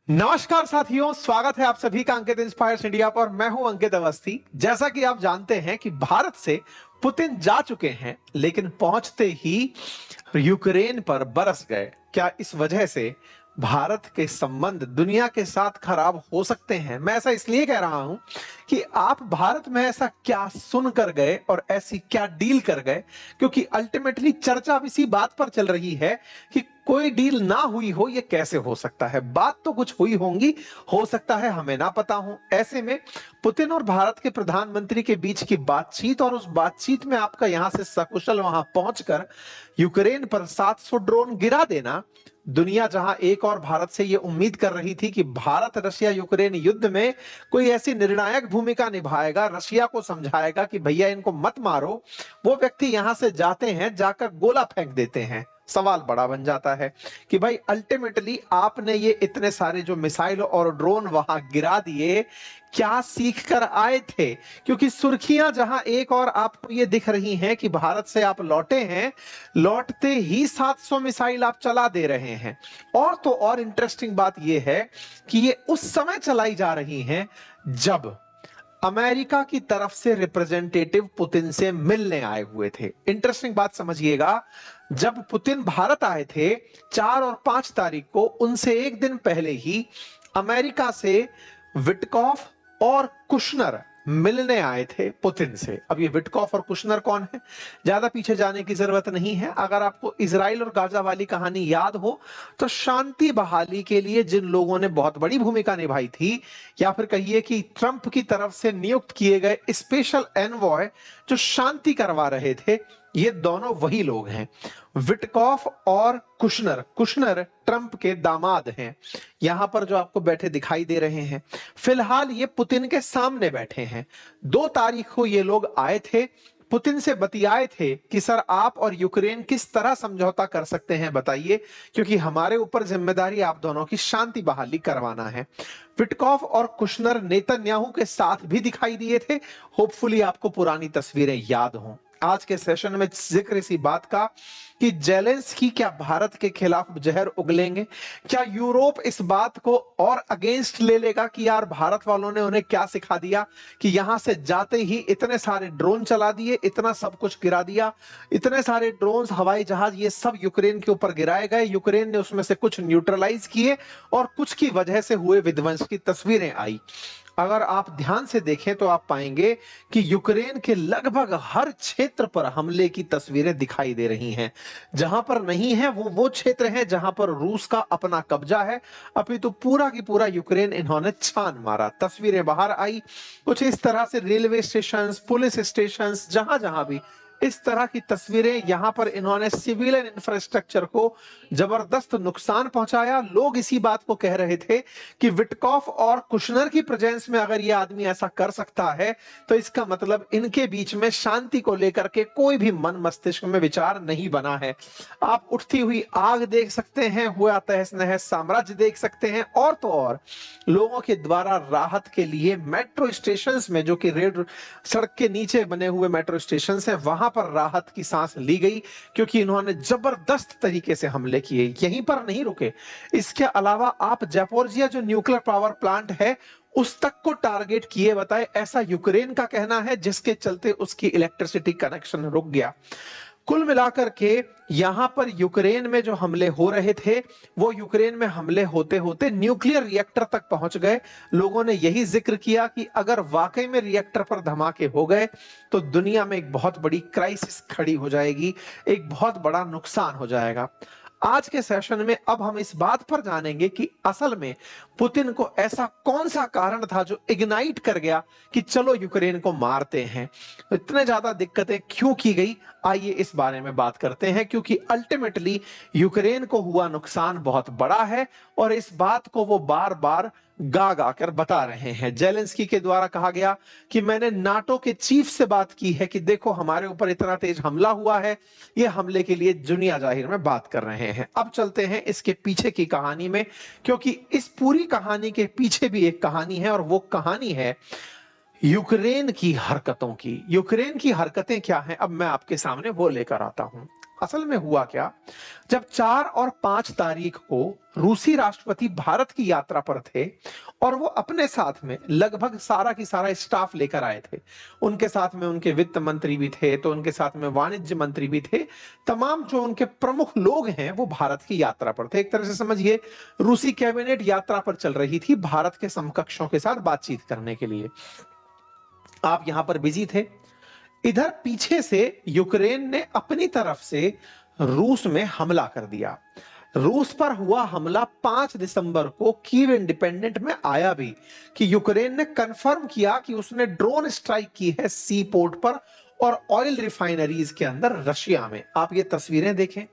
नमस्कार साथियों, स्वागत है आप सभी का अंकित इंस्पायर्स इंडिया पर। मैं हूं अंकित अवस्थी। जैसा कि आप जानते हैं कि भारत से पुतिन जा चुके हैं, लेकिन पहुंचते ही यूक्रेन पर बरस गए। क्या इस वजह से भारत के संबंध दुनिया के साथ खराब हो सकते हैं? मैं ऐसा इसलिए कह रहा हूं कि आप भारत में ऐसा क्या सुन कर गए और ऐसी क्या डील कर गए, क्योंकि अल्टीमेटली चर्चा इसी बात पर चल रही है कि कोई डील ना हुई हो। ये कैसे हो सकता है? बात तो कुछ हुई होंगी, हो सकता है हमें ना पता हो। ऐसे में पुतिन और भारत के प्रधानमंत्री के बीच की बातचीत और उस बातचीत में आपका यहां से सकुशल वहां पहुंचकर यूक्रेन पर 700 ड्रोन गिरा देना, दुनिया जहां एक और भारत से यह उम्मीद कर रही थी कि भारत रशिया यूक्रेन युद्ध में कोई ऐसी निर्णायक भूमिका निभाएगा, रशिया को समझाएगा कि भैया इनको मत मारो, वो व्यक्ति यहां से जाते हैं, जाकर गोला फेंक देते हैं। सवाल बड़ा बन जाता है कि भाई अल्टीमेटली आपने ये इतने सारे जो मिसाइल और ड्रोन वहां गिरा दिए, क्या सीख कर आए थे? क्योंकि सुर्खियां जहां एक और आपको ये दिख रही हैं कि भारत से आप लौटे हैं, लौटते ही 700 मिसाइल आप चला दे रहे हैं। और तो और इंटरेस्टिंग बात यह है कि ये उस समय चलाई जा रही हैं जब अमेरिका की तरफ से रिप्रेजेंटेटिव पुतिन से मिलने आए हुए थे। इंटरेस्टिंग बात समझिएगा, जब पुतिन भारत आए थे 4 और 5 तारीख को, उनसे एक दिन पहले ही अमेरिका से विटकॉफ और कुशनर मिलने आए थे पुतिन से। अब ये विटकॉफ और कुशनर कौन है, ज्यादा पीछे जाने की जरूरत नहीं है। अगर आपको इजराइल और गाजा वाली कहानी याद हो, तो शांति बहाली के लिए जिन लोगों ने बहुत बड़ी भूमिका निभाई थी, या फिर कहिए कि ट्रंप की तरफ से नियुक्त किए गए स्पेशल एनवॉय जो शांति करवा रहे थे, ये दोनों वही लोग हैं, विटकॉफ और कुशनर। कुशनर ट्रंप के दामाद हैं, यहां पर जो आपको बैठे दिखाई दे रहे हैं। फिलहाल ये पुतिन के सामने बैठे हैं। 2 तारीख को ये लोग आए थे, पुतिन से बतियाए थे कि सर आप और यूक्रेन किस तरह समझौता कर सकते हैं बताइए, क्योंकि हमारे ऊपर जिम्मेदारी आप दोनों की शांति बहाली करवाना है। विटकॉफ और कुशनर नेतन्याहू के साथ भी दिखाई दिए थे। होपफुली आपको पुरानी तस्वीरें याद हों। आज के सेशन में जिक्र इसी बात का कि जेलेंस्की क्या भारत के खिलाफ जहर उगलेंगे? क्या यूरोप इस बात को और अगेंस्ट ले लेगा कि यार भारत वालों ने उन्हें क्या सिखा दिया कि यहां से जाते ही इतने सारे ड्रोन चला दिए, इतना सब कुछ गिरा दिया, इतने सारे ड्रोन, हवाई जहाज, ये सब यूक्रेन के ऊपर गिराए गए। यूक्रेन ने उसमें से कुछ न्यूट्रलाइज किए और कुछ की वजह से हुए विध्वंस की तस्वीरें आई। अगर आप ध्यान से देखें तो आप पाएंगे कि यूक्रेन के लगभग हर क्षेत्र पर हमले की तस्वीरें दिखाई दे रही हैं। जहां पर नहीं है वो क्षेत्र है जहां पर रूस का अपना कब्जा है। अभी तो पूरा की पूरा यूक्रेन इन्होंने छान मारा। तस्वीरें बाहर आई कुछ इस तरह से, रेलवे स्टेशन, पुलिस स्टेशन, जहां जहां भी इस तरह की तस्वीरें, यहां पर इन्होंने सिविलियन इंफ्रास्ट्रक्चर को जबरदस्त नुकसान पहुंचाया। लोग इसी बात को कह रहे थे कि विटकॉफ और कुशनर की प्रेजेंस में अगर ये आदमी ऐसा कर सकता है, तो इसका मतलब इनके बीच में शांति को लेकर के कोई भी मन मस्तिष्क में विचार नहीं बना है। आप उठती हुई आग देख सकते हैं, हुआ तहस नहस साम्राज्य देख सकते हैं, और तो और लोगों के द्वारा राहत के लिए मेट्रो स्टेशन में, जो कि रेड सड़क के नीचे बने हुए मेट्रो स्टेशन है, वहां पर राहत की सांस ली गई, क्योंकि इन्होंने जबरदस्त तरीके से हमले किए। यहीं पर नहीं रुके, इसके अलावा आप जापोरिजिया जो न्यूक्लियर पावर प्लांट है उस तक को टारगेट किए, बताए ऐसा यूक्रेन का कहना है, जिसके चलते उसकी इलेक्ट्रिसिटी कनेक्शन रुक गया। कुल मिलाकर के यहां पर यूक्रेन में जो हमले हो रहे थे, वो यूक्रेन में हमले होते होते न्यूक्लियर रिएक्टर तक पहुंच गए। लोगों ने यही जिक्र किया कि अगर वाकई में रिएक्टर पर धमाके हो गए तो दुनिया में एक बहुत बड़ी क्राइसिस खड़ी हो जाएगी, एक बहुत बड़ा नुकसान हो जाएगा। आज के सेशन में अब हम इस बात पर जानेंगे कि असल में पुतिन को ऐसा कौन सा कारण था जो इग्नाइट कर गया कि चलो यूक्रेन को मारते हैं। इतने ज्यादा दिक्कतें क्यों की गई, आइए इस बारे में बात करते हैं, क्योंकि अल्टीमेटली यूक्रेन को हुआ नुकसान बहुत बड़ा है और इस बात को वो बार बार गा गा कर बता रहे हैं। जेलेंस्की के द्वारा कहा गया कि मैंने नाटो के चीफ से बात की है कि देखो हमारे ऊपर इतना तेज हमला हुआ है, ये हमले के लिए दुनिया जाहिर में बात कर रहे हैं। अब चलते हैं इसके पीछे की कहानी में, क्योंकि इस पूरी कहानी के पीछे भी एक कहानी है, और वो कहानी है यूक्रेन की हरकतों की। यूक्रेन की हरकतें क्या हैं, अब मैं आपके सामने वो लेकर आता हूं। असल में हुआ क्या, जब 4 और 5 तारीख को रूसी राष्ट्रपति भारत की यात्रा पर थे और वो अपने साथ में लगभग सारा की सारा स्टाफ लेकर आए थे। उनके साथ में उनके वित्त मंत्री भी थे, तो उनके साथ में वाणिज्य मंत्री भी थे। तमाम जो उनके प्रमुख लोग हैं वो भारत की यात्रा पर थे। एक तरह से समझिए रूसी कैबिनेट यात्रा पर चल रही थी भारत के समकक्षों के साथ बातचीत करने के लिए। आप यहां पर बिजी थे। इधर पीछे से यूक्रेन ने अपनी तरफ से रूस में हमला कर दिया। रूस पर हुआ हमला 5 दिसंबर को कीव इंडिपेंडेंट में आया भी कि यूक्रेन ने कंफर्म किया कि उसने ड्रोन स्ट्राइक की है सी पोर्ट पर और ऑयल रिफाइनरीज के अंदर रशिया में। आप ये तस्वीरें देखें,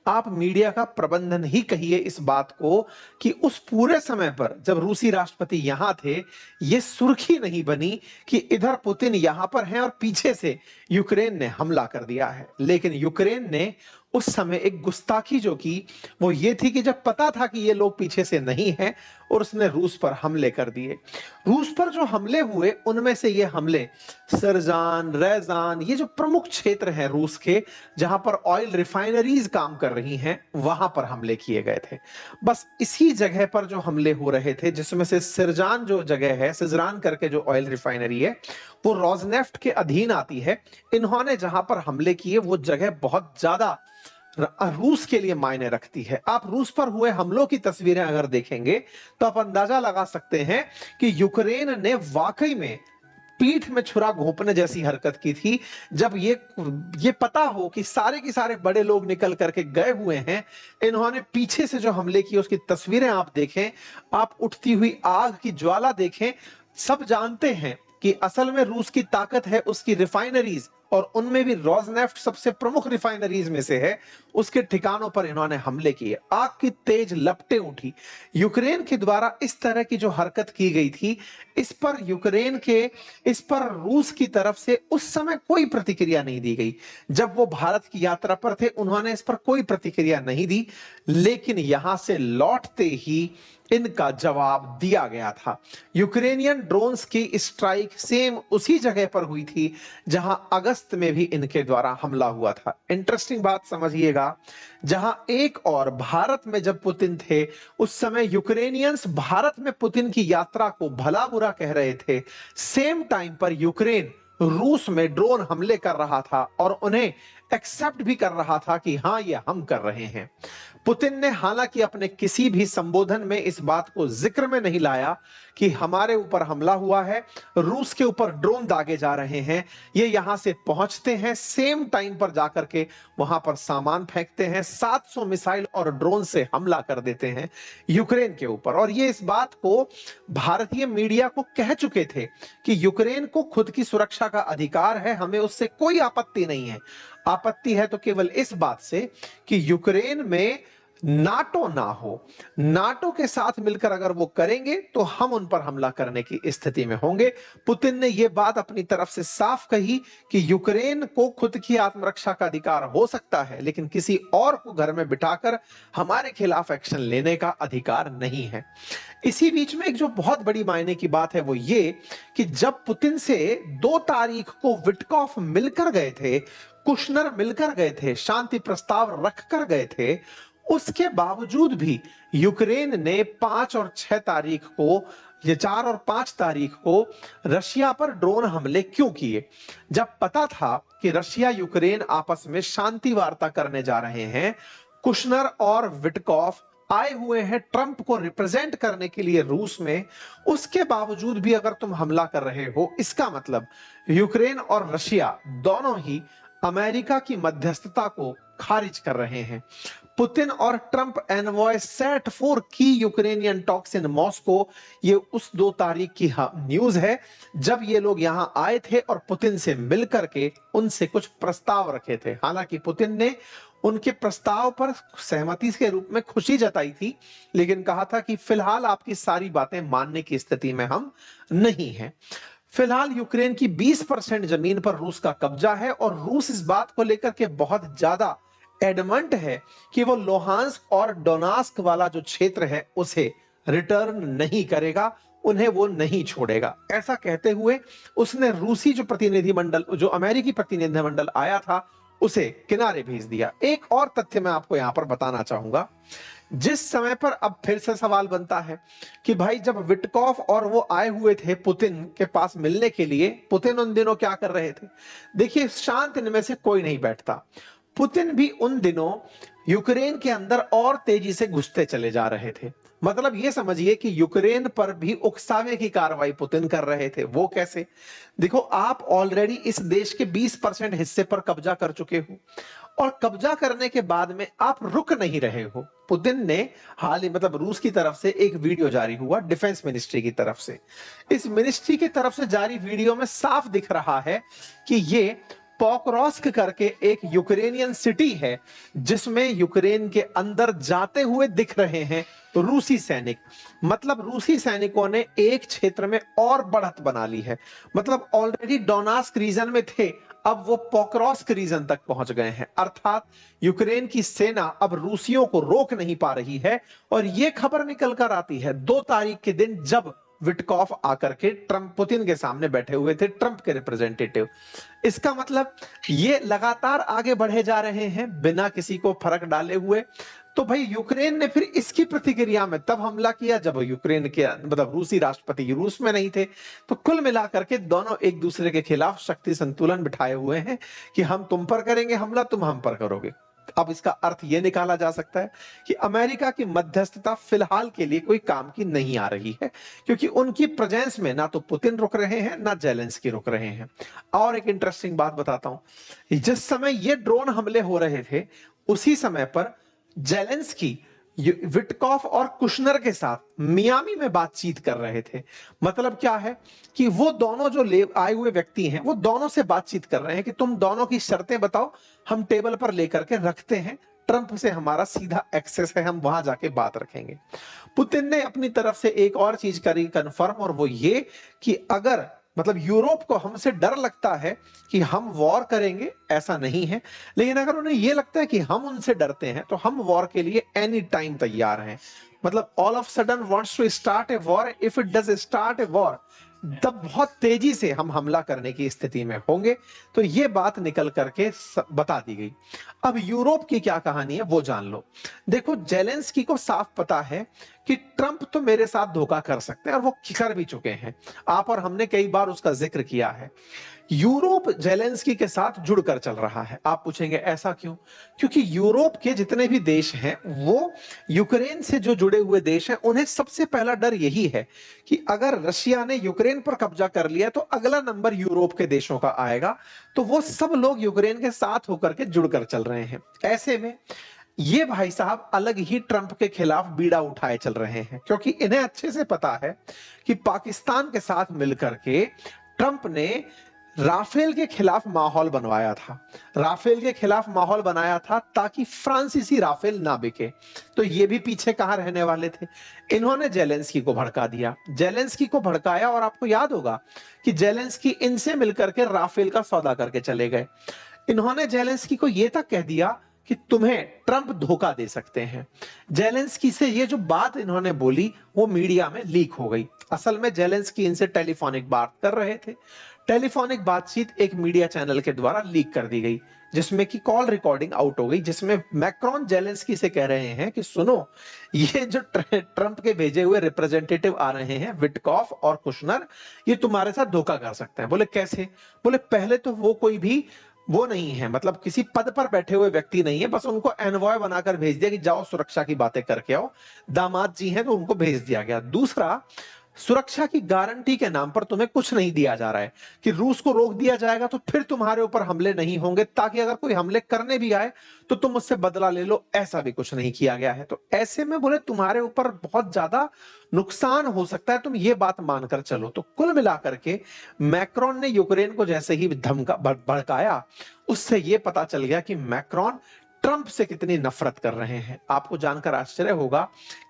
आप मीडिया का प्रबंधन ही कहिए इस बात को कि उस पूरे समय पर जब रूसी राष्ट्रपति यहां थे, यह सुर्खी नहीं बनी कि इधर पुतिन यहां पर हैं और पीछे से यूक्रेन ने हमला कर दिया है। लेकिन यूक्रेन ने उस समय एक गुस्ताखी जो की वो ये थी कि जब पता था कि ये लोग पीछे से नहीं हैं और उसने रूस पर हमले कर दिए। रूस पर जो हमले हुए उनमें से ये हमले सरजान, रैजान, ये जो प्रमुख क्षेत्र हैं रूस के जहां पर ऑयल रिफाइनरीज काम कर रही हैं, वहां पर हमले किए गए थे। बस इसी जगह पर जो हमले हो रहे थे, जिसमें से सिरजान जो जगह है, सिजरान करके जो ऑयल रिफाइनरी है, वो रोजनेफ्ट के अधीन आती है। इन्होंने जहां पर हमले किए वो जगह बहुत ज्यादा रूस के लिए मायने रखती है। आप रूस पर हुए हमलों की तस्वीरें अगर देखेंगे तो आप अंदाजा लगा सकते हैं कि यूक्रेन ने वाकई में पीठ में छुरा घोंपने जैसी हरकत की थी। जब ये पता हो कि सारे के सारे बड़े लोग निकल करके गए हुए हैं, इन्होंने पीछे से जो हमले किए उसकी तस्वीरें आप देखें, आप उठती हुई आग की ज्वाला देखें। सब जानते हैं कि असल में रूस की ताकत है उसकी रिफाइनरीज, और उनमें भी रोजनेफ्ट सबसे प्रमुख रिफाइनरीज में से है। उसके ठिकानों पर इन्होंने हमले किए, आग की तेज लपटें उठी। यूक्रेन के द्वारा इस तरह की जो हरकत की गई थी, इस पर रूस की तरफ से उस समय कोई प्रतिक्रिया नहीं दी गई। जब वो भारत की यात्रा पर थे उन्होंने इस पर कोई प्रतिक्रिया नहीं दी, लेकिन यहां से लौटते ही इनका जवाब दिया गया था। यूक्रेनियन ड्रोन्स की स्ट्राइक सेम उसी जगह पर हुई थी जहां अगस्त में भी इनके द्वारा हमला हुआ था। इंटरेस्टिंग बात समझिएगा, जहां एक और भारत में जब पुतिन थे उस समय यूक्रेनियंस भारत में पुतिन की यात्रा को भला बुरा कह रहे थे, सेम टाइम पर यूक्रेन रूस में ड्रोन हमले कर रहा था और उन्हें एक्सेप्ट भी कर रहा था कि हां ये हम कर रहे हैं। पुतिन ने हालांकि अपने किसी भी संबोधन में इस बात को जिक्र में नहीं लाया कि हमारे ऊपर हमला हुआ है, रूस के ऊपर ड्रोन दागे जा रहे हैं। ये यहां से पहुंचते हैं, सेम टाइम पर जाकर के वहां पर सामान फेंकते हैं, 700 मिसाइल और ड्रोन से हमला कर देते हैं यूक्रेन के ऊपर। और ये इस बात को भारतीय मीडिया को कह चुके थे कि यूक्रेन को खुद की सुरक्षा का अधिकार है, हमें उससे कोई आपत्ति नहीं है। आपत्ति है तो केवल इस बात से कि यूक्रेन में नाटो ना हो। नाटो के साथ मिलकर अगर वो करेंगे तो हम उन पर हमला करने की स्थिति में होंगे। पुतिन ने यह बात अपनी तरफ से साफ कही कि यूक्रेन को खुद की आत्मरक्षा का अधिकार हो सकता है, लेकिन किसी और को घर में बिठाकर हमारे खिलाफ एक्शन लेने का अधिकार नहीं है। इसी बीच में एक जो बहुत बड़ी मायने की बात है वो ये कि जब पुतिन से 2 तारीख को विटकॉफ मिलकर गए थे, कुशनर मिलकर गए थे, शांति प्रस्ताव रखकर गए थे, उसके बावजूद भी यूक्रेन ने 5 और 6 तारीख को, ये 4 और 5 तारीख को रशिया पर ड्रोन हमले क्यों किए? जब पता था कि रशिया यूक्रेन आपस में शांति वार्ता करने जा रहे हैं, कुशनर और विटकॉफ आए हुए हैं ट्रंप को रिप्रेजेंट करने के लिए रूस में, उसके बावजूद भी अगर तुम हमला कर रहे हो, इसका मतलब यूक्रेन और रशिया दोनों ही अमेरिका की मध्यस्थता को खारिज कर रहे हैं। पुतिन और ट्रंप एनवॉय सेट फॉर की यूक्रेनियन टॉक्स इन मॉस्को, ये उस 2 तारीख की न्यूज है जब ये लोग यहां आए थे और पुतिन से मिलकर के उनसे कुछ प्रस्ताव रखे थे। हालांकि पुतिन ने उनके प्रस्ताव पर सहमति के रूप में खुशी जताई थी, लेकिन कहा था कि फिलहाल आपकी सारी बातें मानने की स्थिति में हम नहीं हैं। फिलहाल यूक्रेन की 20% जमीन पर रूस का कब्जा है और रूस इस बात को लेकर के बहुत ज्यादा एडमंट है कि वो लोहांस्क और डोनास्क वाला जो क्षेत्र है उसे रिटर्न नहीं करेगा, उन्हें वो नहीं छोड़ेगा। ऐसा कहते हुए उसने रूसी जो प्रतिनिधिमंडल, जो अमेरिकी प्रतिनिधिमंडल आया था, उसे किनारे भेज दिया। एक और तथ्य मैं आपको यहां पर बताना चाहूंगा। जिस समय पर अब फिर से सवाल बनता है कि भाई जब विटकॉफ और वो आए हुए थे पुतिन के पास मिलने के लिए, पुतिन उन दिनों क्या कर रहे थे? देखिए, शांत इनमें से कोई नहीं बैठता। पुतिन भी उन दिनों यूक्रेन के अंदर और तेजी से घुसते चले जा रहे थे। मतलब ये समझिए कि यूक्रेन पर भी उकसावे की कार्रवाई पुतिन कर रहे थे। वो कैसे? देखो, आप ऑलरेडी इस देश के 20% हिस्से पर कब्जा कर चुके हो और कब्जा करने के बाद में आप रुक नहीं रहे हो। पुतिन ने हाल ही मतलब रूस की तरफ से एक वीडियो जारी हुआ, डिफेंस मिनिस्ट्री की तरफ से। इस मिनिस्ट्री की तरफ से जारी वीडियो में साफ दिख रहा है कि ये पोक्रोस्क करके एक यूक्रेनियन सिटी है जिसमें यूक्रेन के अंदर जाते हुए दिख रहे हैं रूसी सैनिक। मतलब रूसी सैनिकों ने एक क्षेत्र में और बढ़त बना ली है। मतलब ऑलरेडी डोनास्क रीजन में थे, अब वो पोक्रोस्क रीजन तक पहुंच गए हैं। अर्थात यूक्रेन की सेना अब रूसियों को रोक नहीं पा रही है। और यह खबर निकल कर आती है 2 तारीख के दिन, जब विटकॉफ आकर के ट्रंप पुतिन के सामने बैठे हुए थे, ट्रंप के रिप्रेजेंटेटिव। इसका मतलब ये लगातार आगे बढ़े जा रहे हैं बिना किसी को फर्क डाले हुए। तो भाई यूक्रेन ने फिर इसकी प्रतिक्रिया में तब हमला किया जब यूक्रेन के मतलब रूसी राष्ट्रपति रूस में नहीं थे। तो कुल मिलाकर के दोनों एक दूसरे के खिलाफ शक्ति संतुलन बिठाए हुए हैं कि हम तुम पर करेंगे हमला, तुम हम पर करोगे। अब इसका अर्थ यह निकाला जा सकता है कि अमेरिका की मध्यस्थता फिलहाल के लिए कोई काम की नहीं आ रही है, क्योंकि उनकी प्रेजेंस में ना तो पुतिन रुक रहे हैं ना जेलेंस्की रुक रहे हैं। और एक इंटरेस्टिंग बात बताता हूं, जिस समय ये ड्रोन हमले हो रहे थे उसी समय पर जेलेंस्की विटकॉफ और कुशनर के साथ मियामी में बातचीत कर रहे थे। मतलब क्या है कि वो दोनों जो ले आए हुए व्यक्ति हैं वो दोनों से बातचीत कर रहे हैं कि तुम दोनों की शर्तें बताओ, हम टेबल पर लेकर के रखते हैं, ट्रंप से हमारा सीधा एक्सेस है, हम वहां जाके बात रखेंगे। पुतिन ने अपनी तरफ से एक और चीज करी कंफर्म, और वो ये कि अगर मतलब यूरोप को हमसे डर लगता है कि हम वॉर करेंगे, ऐसा नहीं है, लेकिन अगर उन्हें यह लगता है कि हम उनसे डरते हैं तो हम वॉर के लिए एनी टाइम तैयार हैं। मतलब all of sudden wants to start a war, if it does start a war, तब बहुत तेजी से हम हमला करने की स्थिति में होंगे। तो ये बात निकल करके बता दी गई। अब यूरोप की क्या कहानी है वो जान लो। देखो, जेलेंस्की को साफ पता है कि ट्रंप तो मेरे साथ धोखा कर सकते हैं और वो कर भी चुके हैं। आप और हमने कई बार उसका जिक्र किया है। यूरोप जेलेंस्की के साथ जुड़कर चल रहा है। आप पूछेंगे ऐसा क्यों? क्योंकि यूरोप के जितने भी देश हैं वो यूक्रेन से जो जुड़े हुए देश हैं, उन्हें सबसे पहला डर यही है कि अगर रशिया ने यूक्रेन पर कब्जा कर लिया तो अगला नंबर यूरोप के देशों का आएगा। तो वो सब लोग यूक्रेन के साथ होकर के जुड़कर चल रहे हैं। ऐसे में ये भाई साहब अलग ही ट्रंप के खिलाफ बीड़ा उठाए चल रहे हैं, क्योंकि इन्हें अच्छे से पता है कि पाकिस्तान के साथ मिलकर के ट्रंप ने राफेल के खिलाफ माहौल बनवाया था। राफेल के खिलाफ माहौल बनाया था ताकि फ्रांसीसी राफेल ना बिके। तो ये भी पीछे कहां रहने वाले थे? इन्होंने जेलेंस्की को भड़का दिया, जेलेंस्की को भड़काया, और आपको याद होगा कि जेलेंस्की इनसे मिलकर के राफेल का सौदा करके चले गए। इन्होंने जेलेंस्की को यह तक कह दिया कि तुम्हें ट्रंप धोखा दे सकते हैं। जेलेंस्की से ये जो बात इन्होंने बोली वो मीडिया में लीक हो गई। असल में जेलेंस्की इनसे टेलीफोनिक बात कर रहे थे। टेलीफोनिक बातचीत एक मीडिया चैनल के द्वारा लीक कर दी गई, जिसमें की कॉल रिकॉर्डिंग आउट हो गई, जिसमें मैक्रोन जेलेंस्की से कह रहे हैं कि सुनो, ये जो ट्रंप के भेजे हुए रिप्रेजेंटेटिव आ रहे हैं विटकॉफ और कुशनर, ये तुम्हारे साथ धोखा कर सकते हैं। बोले कैसे? बोले पहले तो वो कोई भी वो नहीं है, मतलब किसी पद पर बैठे हुए व्यक्ति नहीं है, बस उनको एनवॉय बनाकर भेज दिया कि जाओ सुरक्षा की बातें करके आओ। दामाद जी हैं तो उनको भेज दिया गया। दूसरा, सुरक्षा की गारंटी के नाम पर तुम्हें कुछ नहीं दिया जा रहा है कि रूस को रोक दिया जाएगा तो फिर तुम्हारे ऊपर हमले नहीं होंगे, ताकि अगर कोई हमले करने भी आए तो तुम उससे बदला ले लो, ऐसा भी कुछ नहीं किया गया है। तो ऐसे में बोले तुम्हारे ऊपर बहुत ज्यादा नुकसान हो सकता है, तुम ये बात मानकर चलो। तो कुल मिलाकर के मैक्रोन ने यूक्रेन को जैसे ही धमका भड़काया, उससे यह पता चल गया कि मैक्रोन ट्रंप से कितनी नफरत कर रहे हैं। आपको जानकर आश्चर्य होगा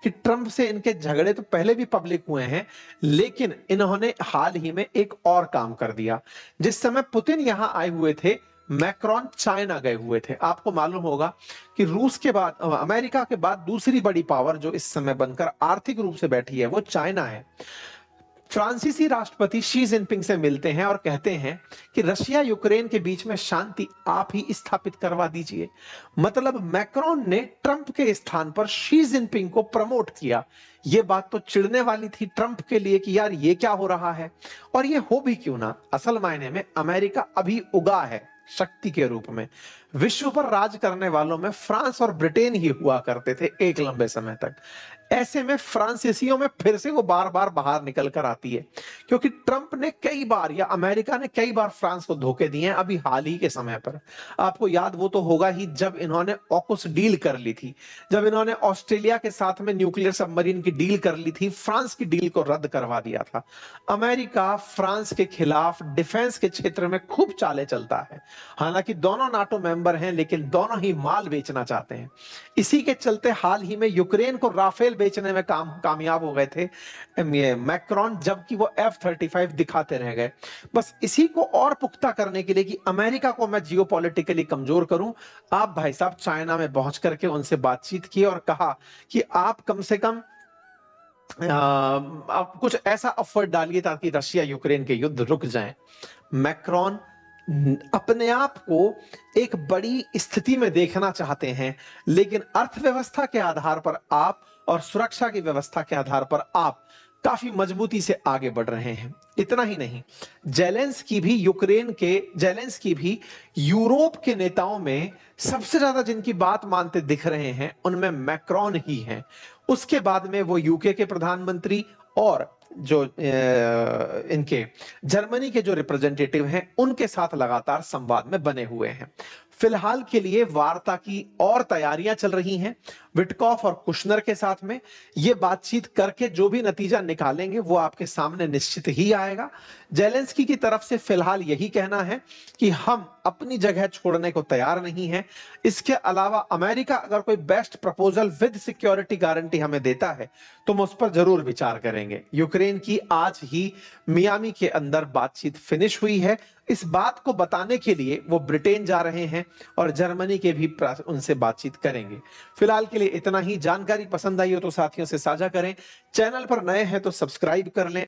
कि ट्रंप से इनके झगड़े तो पहले भी पब्लिक हुए हैं, लेकिन इन्होंने हाल ही में एक और काम कर दिया। जिस समय पुतिन यहां आए हुए थे, मैक्रोन चाइना गए हुए थे। आपको मालूम होगा कि रूस के बाद, अमेरिका के बाद दूसरी बड़ी पावर जो इस समय बनकर आर्थिक रूप से बैठी है वो चाइना है। फ्रांसीसी राष्ट्रपति शी जिनपिंग से मिलते हैं और कहते हैं कि रशिया यूक्रेन के बीच में शांति आप ही स्थापित करवा दीजिए। मतलब मैक्रोन ने ट्रंप के स्थान पर शी जिनपिंग को प्रमोट किया। यह बात तो चिढ़ने वाली थी ट्रंप के लिए कि यार ये क्या हो रहा है, और ये हो भी क्यों ना, असल मायने में अमेरिका अभी उगा है शक्ति के रूप में। विश्व पर राज करने वालों में फ्रांस और ब्रिटेन ही हुआ करते थे एक लंबे समय तक। ऐसे में फ्रांसीसियों में फिर से वो बार बार बाहर निकल कर आती है, क्योंकि ट्रंप ने कई बार या अमेरिका ने कई बार फ्रांस को धोखे दिए हैं। अभी हाल ही के समय पर आपको याद वो तो होगा ही जब इन्होंने ऑकुस डील कर ली थी, जब इन्होंने ऑस्ट्रेलिया के साथ में न्यूक्लियर सबमरीन की डील कर ली थी, फ्रांस की डील को रद्द करवा दिया था। अमेरिका फ्रांस के खिलाफ डिफेंस के क्षेत्र में खूब चालें चलता है। हालांकि दोनों नाटो मेंबर हैं, लेकिन दोनों ही माल बेचना चाहते हैं। इसी के चलते हाल ही में यूक्रेन को राफेल बेचने में कामयाब हो गए थे मैक्रोन, जबकि वो F-35 दिखाते रह गए। बस इसी को और पुख्ता करने के लिए कि अमेरिका को मैं जियोपॉलिटिकली कमजोर करूं, आप भाई साहब चाइना में पहुंच करके उनसे बातचीत की और कहा कि आप कम से कम आप कुछ ऐसा एफर्ट डालिए ताकि रशिया यूक्रेन के युद्ध रुक जाए। मैक्रोन अपने आप को एक बड़ी स्थिति में देखना चाहते हैं, लेकिन अर्थव्यवस्था के आधार पर आप और सुरक्षा की व्यवस्था के आधार पर आप काफी मजबूती से आगे बढ़ रहे हैं। इतना ही नहीं, जेलेंस्की भी यूरोप के नेताओं में सबसे ज्यादा जिनकी बात मानते दिख रहे हैं उनमें मैक्रोन ही हैं। उसके बाद में वो यूके के प्रधानमंत्री और जो इनके जर्मनी के जो रिप्रेजेंटेटिव हैं उनके साथ लगातार संवाद में बने हुए हैं। फिलहाल के लिए वार्ता की और तैयारियां चल रही हैं विटकॉफ और कुशनर के साथ में। ये बातचीत करके जो भी नतीजा निकालेंगे वो आपके सामने निश्चित ही आएगा। जेलेंस्की की तरफ से फिलहाल यही कहना है कि हम अपनी जगह छोड़ने को तैयार नहीं हैं। इसके अलावा अमेरिका अगर कोई best proposal with security guarantee हमें देता है तो हम उस पर जरूर विचार करेंगे। यूक्रेन की आज ही मियामी के अंदर बातचीत फिनिश हुई है। इस बात को बताने के लिए वो ब्रिटेन जा रहे हैं और जर्मनी के भी उनसे बातचीत करेंगे। फिलहाल के लिए इतना ही। जानकारी पसंद आई हो तो साथियों से साझा करें। चैनल पर नए हैं तो सब्सक्राइब कर लें।